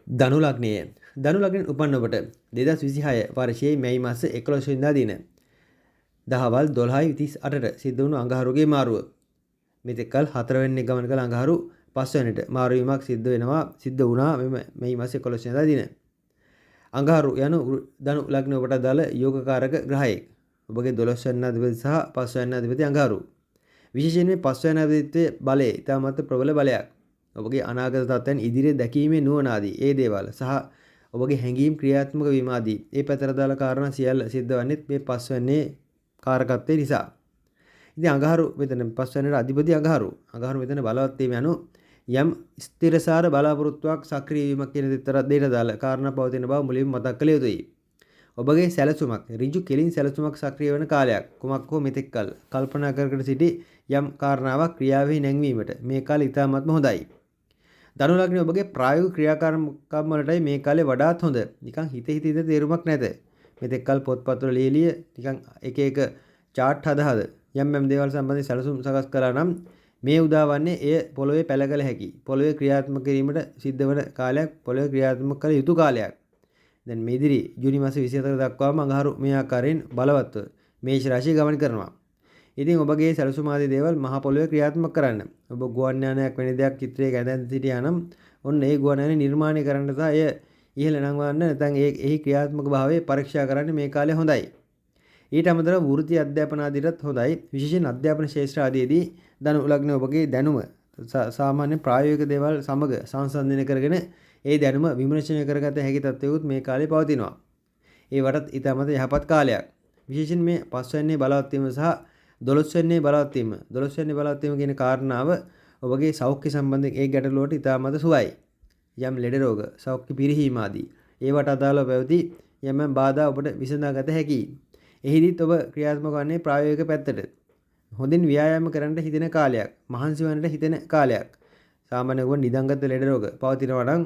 ධනු ලග්නයේ ධනු ලග්නෙන් උපන්න ඔබට 2026 වර්ෂයේ මැයි මාස 11 වෙනිදා දින දහවල් 12:38ට සිද්ධ වුණු අඟහරුගේ මාරුව. මෙතෙක්කල් 4 වෙනි ගමන කළ අඟහරු 5 වෙනිට මාරු වීමක් සිද්ධ වුණා මෙම මැයි මාස 11 වෙනිදා දින. අඟහරු යනු ධනු ලග්න ඔබට දාල යෝගකාරක ග්‍රහයෙක්. ඔබගේ 12 වෙනි අධිපති සහ 5 වෙනි අධිපති අඟහරු. විශේෂයෙන් මේ 5 වෙනි අධිපතියේ බලය ඉතාමත් ප්‍රබල බලයක්. ඔබගේ අනාගත තත්ත්වයන් ඉදිරියේ දැකීමේ නුවණ ආදී ඒ දේවල් සහ ඔබගේ හැඟීම් ක්‍රියාත්මක වීම ආදී ඒ පැතර දාල කාරණා සියල්ල සිද්ධ වන්නේ මේ 5 වෙනි කාරකත්වයේ නිසා. ඉතින් අඟහරු මෙතන 5 වෙනිට අධිපති අඟහරු. අඟහරු මෙතන බලවත් වීම යනු යම් ස්ථිරසාර බලාපොරොත්තුවක් සක්‍රිය වීමක් කියන දෙයට දාලා කාරණා පවතින බව මුලින්ම මතක් කළ යුතුයි. ඔබගේ සැලසුමක් ඍජු කෙලින් සැලසුමක් සක්‍රිය වෙන කාලයක්. කුමක් හෝ මෙතෙක්කල් කල්පනා කර සිටි යම් කාරණාවක් ක්‍රියාවෙහි නැංවීමට මේ කාලය ඉතාමත්ම හොඳයි. ධනු ලග්නේ ඔබගේ ප්‍රායෝගික ක්‍රියාකාරකම් වලටයි මේ කාලේ වඩාත් හොඳ. නිකන් හිත තේරුමක් නැත. මෙතෙක්කල් පොත්පත්වල ලියලිය නිකන් එක chart හදාද යම් දේවල් සම්බන්ධයෙන් සැලසුම් සකස් කළා නම් මේ උදාවන්නේ එය පොළොවේ පැලකල හැකි. පොළොවේ ක්‍රියාත්මක කිරීමට සිද්ධ වන කාලයක්, පොළොවේ ක්‍රියාත්මක කළ යුතු කාලයක්. දැන් මේ ඉදිරි ජූනි මාස 24 දක්වාම අඟහරු මේ ආකාරයෙන් බලවත්ව මේෂ රාශිය ගමන් කරනවා. ඉතින් ඔබගේ සැලසුම් ආදී දේවල් මහ පොළොවේ ක්‍රියාත්මක කරන්න. ඔබ ගුවන් යානයක් වෙන දෙයක් චිත්‍රයක ඇඳන් සිටියා නම් ඔන්න ඒ ගුවන් යානය නිර්මාණය කරන්න සහ එය ඉහළ නංවන්න නැත්නම් එහි ක්‍රියාත්මක භාවය පරීක්ෂා කරන්න මේ කාලය හොඳයි. ඊට අමතරව වෘත්ති අධ්‍යාපන ආදීටත් හොඳයි. විශේෂයෙන් අධ්‍යාපන ශාස්ත්‍ර ආදීදී ධනු ලග්න ඔබගේ දැනුම සාමාන්‍ය ප්‍රායෝගික දේවල් සමග සංසන්දනය කරගෙන ඒ දැනුම විමර්ශනය කරගත හැකි තත්ත්වයකුත් මේ කාලේ පවතිනවා. ඒ වටත් ඉතාමත් යහපත් කාලයක්. විශේෂයෙන් මේ 5 වෙනි බලවත් වීම සහ 12 වෙනි බලවත් වීම 12 වෙනි බලවත් වීම කියන කාරණාව ඔබගේ සෞඛ්‍ය සම්බන්ධයෙන් ඒ ගැටලුවට ඉතාමත් සුවයි. යම් ලෙඩ රෝග, සෞඛ්‍ය පිරිහීම ආදී ඒවට අදාළව පැවති යම් බාධා ඔබට විසඳාගත හැකියි. එහිදීත් ඔබ ක්‍රියාත්මක වන්නේ ප්‍රායෝගික පැත්තට. හොඳින් ව්‍යායාම කරන්න හිතෙන කාලයක්, මහන්සි වන්නට හිතෙන කාලයක්. සාමාන්‍ය ඔබ නිදංගත ලෙඩ රෝග පවතිනවා නම්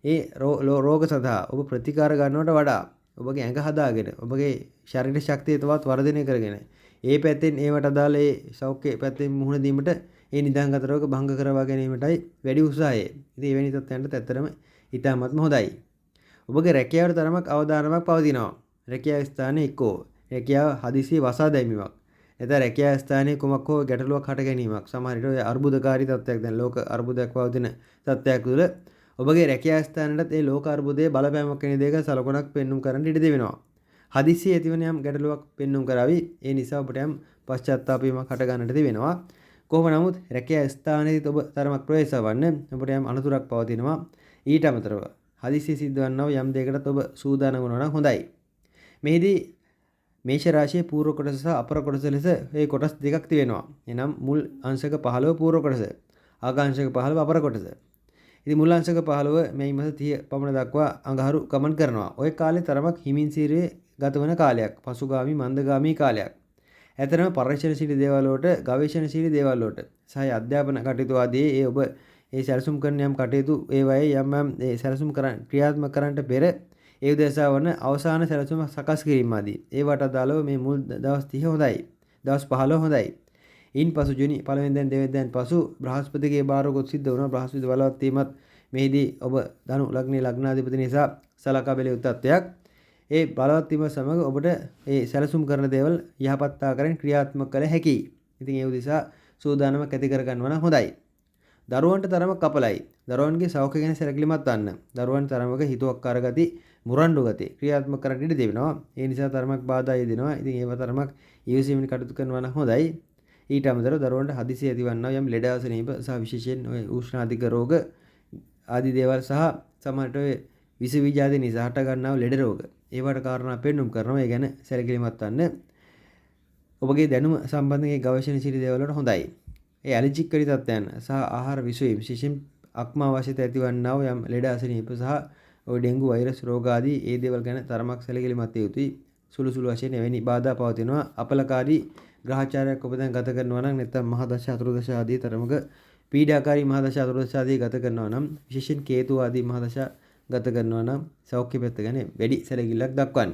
ඒ රෝග සඳහා ඔබ ප්‍රතිකාර ගන්නවට වඩා ඔබගේ ඇඟ හදාගෙන ඔබගේ ශරීර ශක්තිය තවත් වර්ධනය කරගෙන ඒ පැත්තෙන් ඒවට අදාළ ඒ සෞඛ්‍ය පැත්තෙන් මුහුණ දීමට ඒ නිදංගත රෝග භංග කරවා ගැනීමටයි වැඩි උත්සාහය. ඉතින් එවැනි තත්ත්වයන්ට ඇත්තටම ඉතාමත්ම හොඳයි. ඔබගේ රැකියාවට තරමක් අවධානමක් පවතිනවා. රැකියාව ස්ථානයේ එක්කෝ රැකියාව හදිසියේ වසා දැමීමක්. එතන රැකියාව ස්ථානයේ කුමක් හෝ ගැටලුවක් හට ගැනීමක්. සමහර විට ඔය අර්බුදකාරී තත්ත්වයක් දැන් ලෝක අර්බුදයක් පවතින තත්ත්වයක් තුළ ඔබගේ රැකියාව ස්ථානයටත් ඒ ලෝක අර්බුදයේ බලපෑමක් වෙන දෙයක සලකුණක් පෙන්눔 කරන්න ඉඩ දෙවෙනවා. හදිසියේ ඇතිවන යම් ගැටලුවක් පෙන්눔 කරાવી ඒ නිසා ඔබට යම් පශ්චාත්තාප වීමක් හට ගන්නට තිබෙනවා. කොහොම නමුත් රැකියාව ස්ථානයේදී ඔබ තරමක් ප්‍රවේශ වන්න ඔබට යම් අනතුරක් පවතිනවා. ඊට අමතරව හදිසියේ සිද්ධවන්නව යම් දෙයකටත් ඔබ සූදානම් වෙනවා නම් හොඳයි. මෙහිදී මේෂ රාශියේ පූර්ව කොටස සහ අපර කොටස ලෙස මේ කොටස් දෙකක් තිබෙනවා. එනම් මුල් අංශක 15 පූර්ව කොටස, ආගාංශක 15 අපර කොටස. ඉතින් මුල් අංශක 15 මේ මාස 30 පමණ දක්වා අඟහරු ගමන් කරනවා. ওই කාලේ තරමක් හිමින් සීරුවේ ගතවන කාලයක්. පසුගාමි මන්දගාමි කාලයක්. ඇතරම පරිශ්‍රණශීලී දේවල් වලට, ගවේෂණශීලී දේවල් වලට සහ අධ්‍යාපන කටයුතු ආදී ඒ ඔබ ඒ සැලසුම් කරන යම් කටයුතු ඒවායේ යම් ඒ සැලසුම් ක්‍රියාත්මක කරන්නට පෙර ඒ උදෙසා වන අවසාන සැලසුම සකස් කිරීම ආදී ඒවට අදාළව මේ මුල් දවස් 30 හොඳයි. දවස් 15 හොඳයි. ඉන්පසු ජුනි 1 වෙනිදාන් 2 වෙනිදාන් පසු බ්‍රහස්පතිගේ බාරගොත් සිද්ධ වුණා. බ්‍රහස්පති බලවත් වීමත් මෙහිදී ඔබ ධනු ලග්නේ ලග්නාධිපති නිසා සලකා බැලිය යුතු තත්ත්වයක්. ඒ බලවත් වීම සමග ඔබට ඒ සැලසුම් කරන දේවල් යහපත් ආකාරයෙන් ක්‍රියාත්මක කළ හැකියි. ඉතින් ඒ උදෙසා සූදානමක් ඇති කර ගන්නවා නම් හොඳයි. දරුවන්ට තරමක් කපලයි. දරුවන්ගේ සෞඛ්‍ය ගැන සැලකිලිමත් වන්න. දරුවන් තරමක හිතුවක්කාර ගති, මුරණ්ඩු ගති ක්‍රියාත්මක කරන්න ඉඩ දෙනවා. ඒ නිසා තරමක් බාධා යෙදෙනවා. ඉතින් ඒව තරමක් ඊවසීමෙන් කටයුතු කරනවා නම් හොඳයි. ඊට අමතරව දරුවන්ට හදිසිය ඇතිවන්නා යම් ලෙඩ ආසනීප සහ විශේෂයෙන් ඔය උෂ්ණ අධික රෝග ආදී දේවල් සහ සමහරට ඔය විස බීජ ආදී නිසා හට ගන්නා ලෙඩ රෝග ඒවට කාරණා පෙන්눔 කරනවා. ඒ ගැන සැලකිලිමත් වන්න. ඔබගේ දැනුම සම්බන්ධයෙන් ගවේෂණශීලී දේවල් වලට හොඳයි. ඒ ඇලර්ජික් කරි තත්ත්වයන් සහ ආහාර විසවීම විශේෂයෙන් අක්මාවශ්‍යත ඇතිවන්නා යම් ලෙඩ ආසනීප සහ ඔය ඩෙන්ගු වෛරස් රෝග ආදී ඒ දේවල් ගැන තරමක් සැලකිලිමත් යුතුයි. සුළු වශයෙන් එවැනි බාධා පවතිනවා. අපලකාරී ග්‍රහචාරයක් ඔබ දැන් ගත කරනවා නම් නැත්නම් මහදශ අතුරුදශ ආදී තරමක පීඩාකාරී මහදශ අතුරුදශ ආදී ගත කරනවා නම් විශේෂයෙන් කේතු ආදී මහදශ ගත කරනවා නම් සෞඛ්‍ය පැත්ත ගැන වැඩි සැලකිල්ලක් දක්වන්න.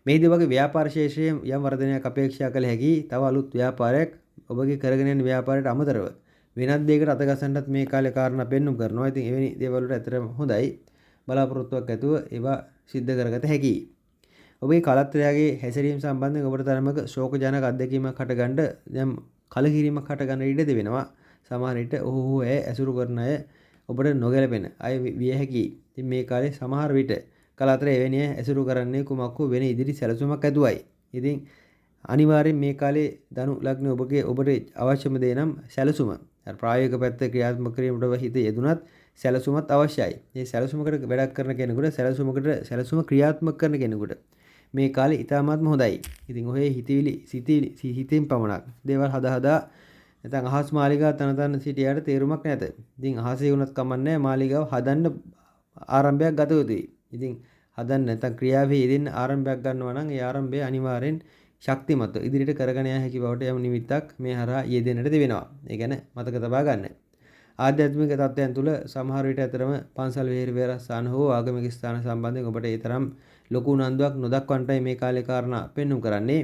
මේදී ඔබගේ ව්‍යාපාර ශේෂ්ත්‍රයේ යම් වර්ධනයක් අපේක්ෂා කළ හැකි. තව අලුත් ව්‍යාපාරයක් ඔබගේ කරගෙන යන ව්‍යාපාරයට අමතරව වෙනත් දෙයකට අතගසන්නත් මේ කාලේ කාරණා පෙන්눔 කරනවා. ඉතින් එවැනි දේවල් වලට ඇත්තටම හොඳයි. බලාපොරොත්තුවක් ඇතුව ඒවා සිද්ධ කරගත හැකියි. ඔබේ කලත්‍රයාගේ හැසිරීම සම්බන්ධයෙන් ඔබට තරමක ශෝකජනක අත්දැකීමක් හටගන්න දැන් කලකිරීමක් හටගන්න ඉඩ දෙවෙනවා. සමහර විට ඔහු ඇය ඇසුරු කරන අය ඔබට නොගැලපෙන අය විය හැකියි. ඉතින් මේ කාලේ සමහර විට කලත්‍රය එවැනි අය ඇසුරු කරන්නේ කුමක් වෙන ඉදිරි සැලසුමක් ඇතුවයි. ඉතින් අනිවාර්යෙන් මේ කාලේ ධනු ලග්නේ ඔබට අවශ්‍යම දේ නම් සැලසුම. ප්‍රායෝගික පැත්ත ක්‍රියාත්මක කිරීමට හිත යෙදුනත් සැලසුමත් අවශ්‍යයි. මේ සැලසුමකට වැඩක් කරන කෙනෙකුට සැලසුම ක්‍රියාත්මක කරන කෙනෙකුට මේ කාලේ ඉතාමත්ම හොඳයි. ඉතින් ඔහේ හිතින් පමණක් දේවල් හදා නැත්නම් අහස් මාලිගාව තන සිටියාට තේරුමක් නැත. ඉතින් අහසේ වුණත් කමන්නේ මාලිගාව හදන්න ආරම්භයක් ගත යුතුයි. ඉතින් හදන්න නැත්නම් ක්‍රියාවේ යෙදෙන්න ආරම්භයක් ගන්නවා නම් ඒ ආරම්භය අනිවාර්යෙන් ශක්තිමත්ව ඉදිරියට කරගෙන යා හැකි බවට යම් නිමිත්තක් මේ හරහා යෙදෙන්නට තිබෙනවා. ඒ කියන්නේ මතක තබා ගන්න. ආධ්‍යාත්මික තත්ත්වයන් තුළ සමහර විට අතරම පන්සල් විහෙරස්ථාන හෝ ආගමික ස්ථාන සම්බන්ධයෙන් ඔබට ඒ තරම් ලොකු උනන්දුවක් නොදක්වන්නටයි මේ කාලේ කාරණා පෙන්වුම් කරන්නේ.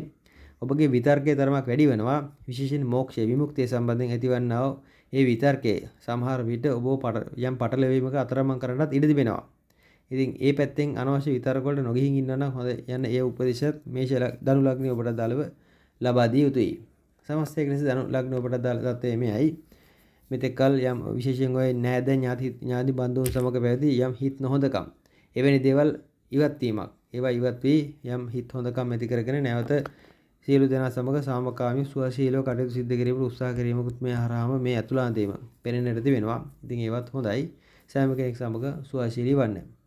ඔබගේ විතර්කයේ තරමක් වැඩි වෙනවා. විශේෂයෙන් මෝක්ෂය විමුක්තිය සම්බන්ධයෙන් ඇතිවන්නා වූ ඒ විතර්කයේ සමහර විට ඔබ යම් පටලැවීමක අතරමං කරන්නත් ඉඩ තිබෙනවා. ඉතින් ඒ පැත්තෙන් අනවශ්‍ය විතර්ක වලට නොගිහින් ඉන්නවා නම් හොඳ යන ඒ උපදේශත් මේෂ ධනු ලග්නේ ඔබට දාලව ලබා දිය යුතුයි. සමස්තයක් ලෙස ධනු ලග්නේ ඔබට දාලා තත්ත්වය මෙයයි. මෙතෙක් කල යම් විශේෂයෙන් ඔය නෑද ඥාති බන්ධුන් සමග පැවති යම් හිත් නොහොඳකම් එවැනි දේවල් ඉවත් වීමක්. ඒවා ඉවත් වී යම් හිත් හොඳකම් ඇති කරගෙන නැවත සියලු දෙනා සමග සාමකාමී සුවශීලව කටයුතු සිදු කිරීමට උත්සාහ කිරීමකුත් මේ හරහාම මේ අතුලාන්තයේම පෙනෙන්නට තිබෙනවා. ඉතින් ඒවත් හොඳයි. සෑම කෙනෙක් සමග සුවශීලී වන්න.